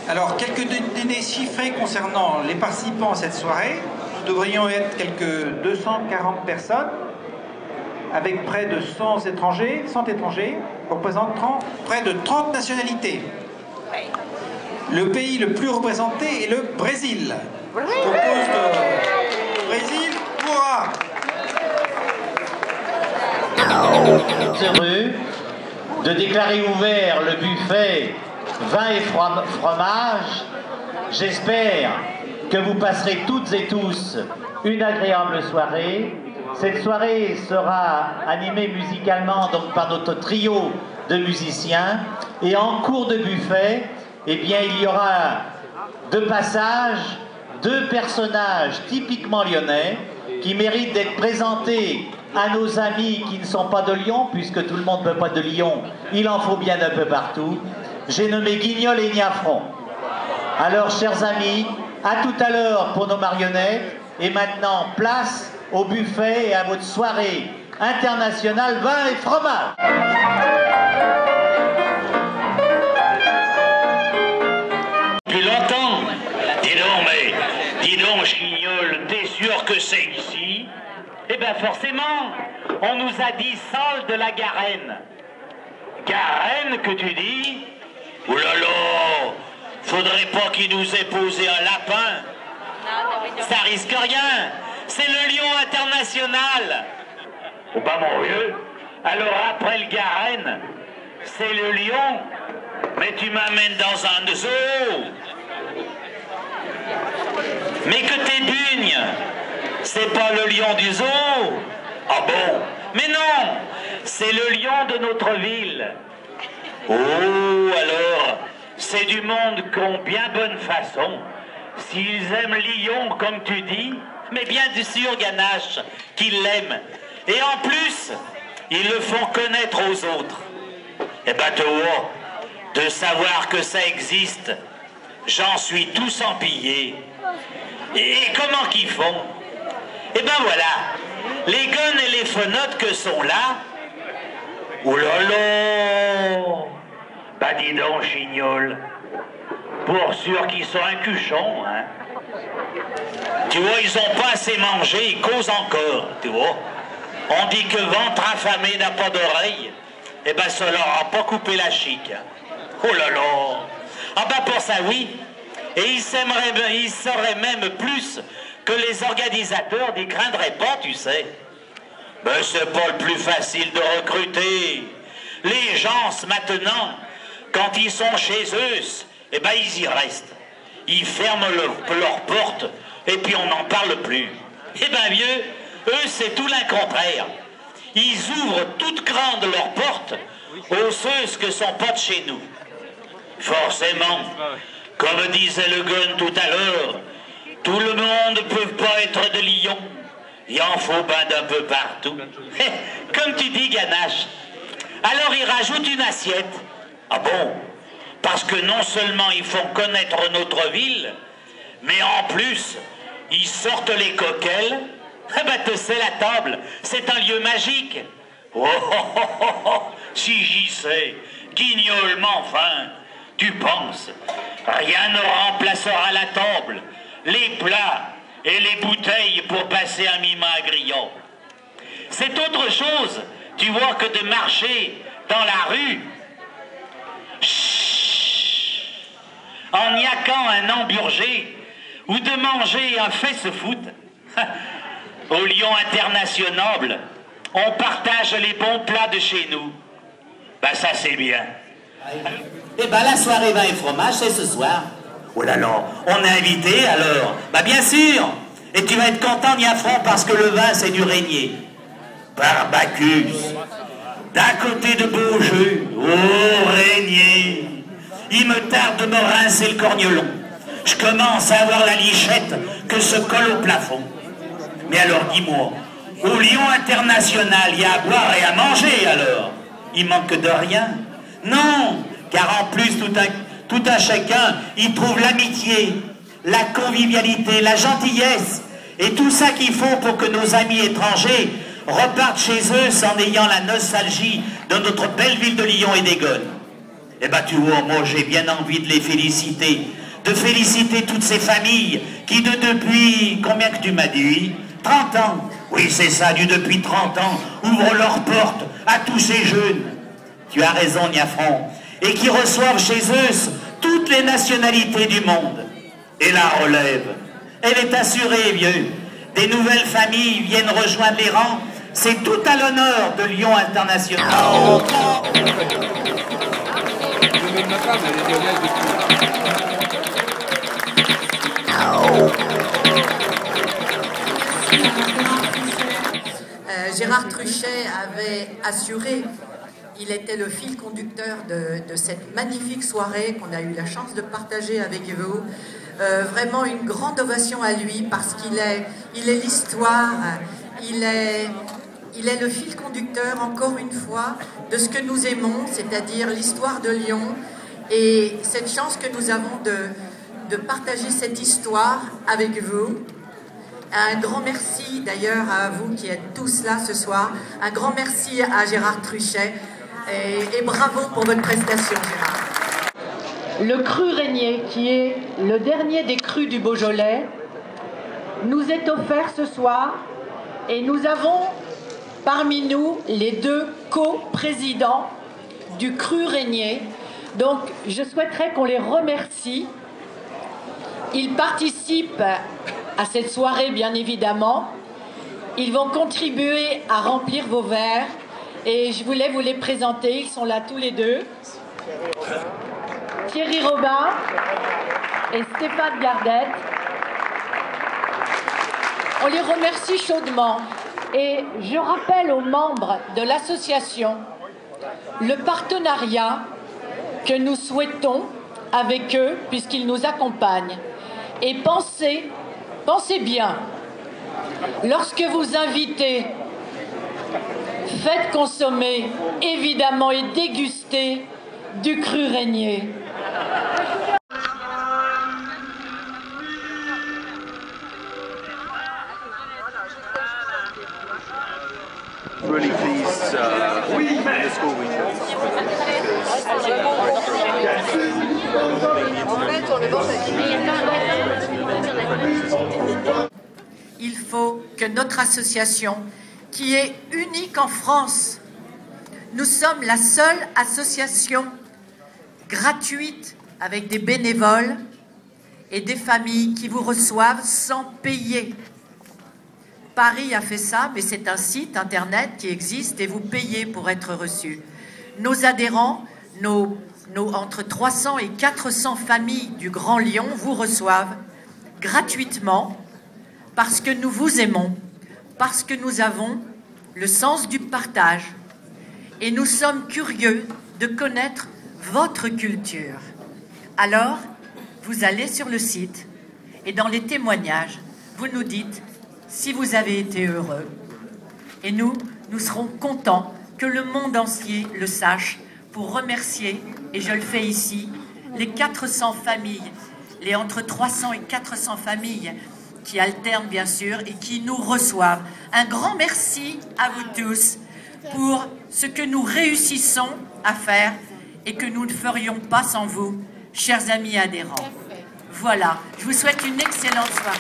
Alors, quelques données chiffrées concernant les participants à cette soirée. Nous devrions être quelques 240 personnes, avec près de 100 étrangers, représentant près de 30 nationalités. Le pays le plus représenté est le Brésil. Je propose le Brésil pourra. Heureux de déclarer ouvert le buffet vin et fromage. J'espère que vous passerez toutes et tous une agréable soirée. Cette soirée sera animée musicalement donc par notre trio de musiciens. Et en cours de buffet, eh bien, il y aura de passage deux personnages typiquement lyonnais qui méritent d'être présentés à nos amis qui ne sont pas de Lyon, puisque tout le monde ne peut pas de Lyon, il en faut bien un peu partout. J'ai nommé Guignol et Niafron. Alors, chers amis, à tout à l'heure pour nos marionnettes, et maintenant, place au buffet et à votre soirée internationale vin et fromage. Depuis longtemps. Dis donc, Guignol, t'es sûr que c'est ici? Eh bien, forcément, on nous a dit salle de la Garenne. Garenne, que tu dis? Oh là là, faudrait pas qu'il nous ait posé un lapin. Ça risque rien, c'est le Lion international. Oh bah mon vieux, alors après le Garenne, c'est le Lion, mais tu m'amènes dans un zoo. Mais que t'es bugne, c'est pas le lion du zoo. Ah bon? Mais non, c'est le lion de notre ville. Oh, alors, c'est du monde qu'ont bien bonne façon. S'ils aiment Lyon, comme tu dis, mais bien sûr, Ganache, qu'ils l'aiment. Et en plus, ils le font connaître aux autres. Eh ben, tu vois, de savoir que ça existe, j'en suis tout empillé. Et comment qu'ils font? Eh ben voilà, les guns et les fenottes que sont là. Oh là là! Bah dis donc, Chignol, pour sûr qu'ils sont un cuchon, hein? Tu vois, ils ont pas assez mangé, ils causent encore, tu vois. On dit que ventre affamé n'a pas d'oreille. Eh ben ça leur a pas coupé la chic. Oh là là! Ah ben pour ça, oui. Et ils sauraient même plus que les organisateurs n'y craindraient pas, tu sais. Ben c'est pas le plus facile de recruter. Les gens, maintenant, quand ils sont chez eux, eh ben ils y restent. Ils ferment leurs portes et puis on n'en parle plus. Eh ben vieux, eux c'est tout l'incontraire. Ils ouvrent toutes grandes leurs portes aux ceux que sont pas de chez nous. Forcément, comme disait Le Gun tout à l'heure, tout le monde ne peut pas être de Lyon. Il en faut ben d'un peu partout. Comme tu dis, Ganache. Alors ils rajoutent une assiette. Ah bon? Parce que non seulement ils font connaître notre ville, mais en plus, ils sortent les coquelles. Ah ben tu sais, la table, c'est un lieu magique. Oh, oh, oh, oh, oh. Si j'y sais, Guignol, mais enfin, tu penses, rien ne remplacera la table, les plats et les bouteilles pour passer un mi-magrion. C'est autre chose, tu vois, que de marcher dans la rue en niaquant un hamburger ou de manger un fast-food. Au Lion international, on partage les bons plats de chez nous. Ben ça c'est bien. Eh ben la soirée vin et fromage, c'est ce soir. Oh là là, on est invité alors? Bah bien sûr. Et tu vas être content, Niafron, parce que le vin, c'est du Régnier. Barbacus, d'un côté de Beaujeu, oh Régnier, il me tarde de me rincer le cornelon. Je commence à avoir la lichette que se colle au plafond. Mais alors dis-moi, au Lion international, il y a à boire et à manger alors? Il manque de rien? Non, car en plus tout un chacun, il trouve l'amitié, la convivialité, la gentillesse et tout ça qu'il faut pour que nos amis étrangers repartent chez eux en ayant la nostalgie de notre belle ville de Lyon et d'Aigone. Eh ben tu vois, moi j'ai bien envie de les féliciter, de féliciter toutes ces familles qui depuis, combien que tu m'as dit, 30 ans, oui c'est ça, depuis 30 ans, ouvrent leurs portes à tous ces jeunes. Tu as raison, Niafron, et qui reçoivent chez eux toutes les nationalités du monde. Et la relève, elle est assurée, vieux. Des nouvelles familles viennent rejoindre les rangs. C'est tout à l'honneur de Lyon International. Gérard Truchet avait assuré, il était le fil conducteur de cette magnifique soirée qu'on a eu la chance de partager avec vous. Vraiment une grande ovation à lui parce qu'il est l'histoire, il est le fil conducteur, encore une fois, de ce que nous aimons, c'est-à-dire l'histoire de Lyon et cette chance que nous avons de partager cette histoire avec vous. Un grand merci d'ailleurs à vous qui êtes tous là ce soir. Un grand merci à Gérard Truchet et bravo pour votre prestation, Gérard. Le cru Régnier, qui est le dernier des crus du Beaujolais, nous est offert ce soir et nous avons parmi nous les deux co-présidents du cru Régnier. Donc je souhaiterais qu'on les remercie. Ils participent à cette soirée bien évidemment. Ils vont contribuer à remplir vos verres et je voulais vous les présenter. Ils sont là tous les deux. Thierry Robin et Stéphane Gardette. On les remercie chaudement et je rappelle aux membres de l'association le partenariat que nous souhaitons avec eux puisqu'ils nous accompagnent. Et pensez bien, lorsque vous invitez, faites consommer évidemment et déguster du cru Régnier. Really pleased the school weekends. Il faut que notre association, qui est unique en France, nous sommes la seule association gratuite avec des bénévoles et des familles qui vous reçoivent sans payer. Paris a fait ça, mais c'est un site internet qui existe et vous payez pour être reçu. Nos adhérents, nos entre 300 et 400 familles du Grand Lyon vous reçoivent gratuitement parce que nous vous aimons, parce que nous avons le sens du partage et nous sommes curieux de connaître votre culture. Alors, vous allez sur le site et dans les témoignages, vous nous dites si vous avez été heureux. Et nous serons contents que le monde entier le sache pour remercier, et je le fais ici, les 400 familles, les entre 300 et 400 familles qui alternent bien sûr et qui nous reçoivent. Un grand merci à vous tous pour ce que nous réussissons à faire et que nous ne ferions pas sans vous, chers amis adhérents. Voilà, je vous souhaite une excellente soirée.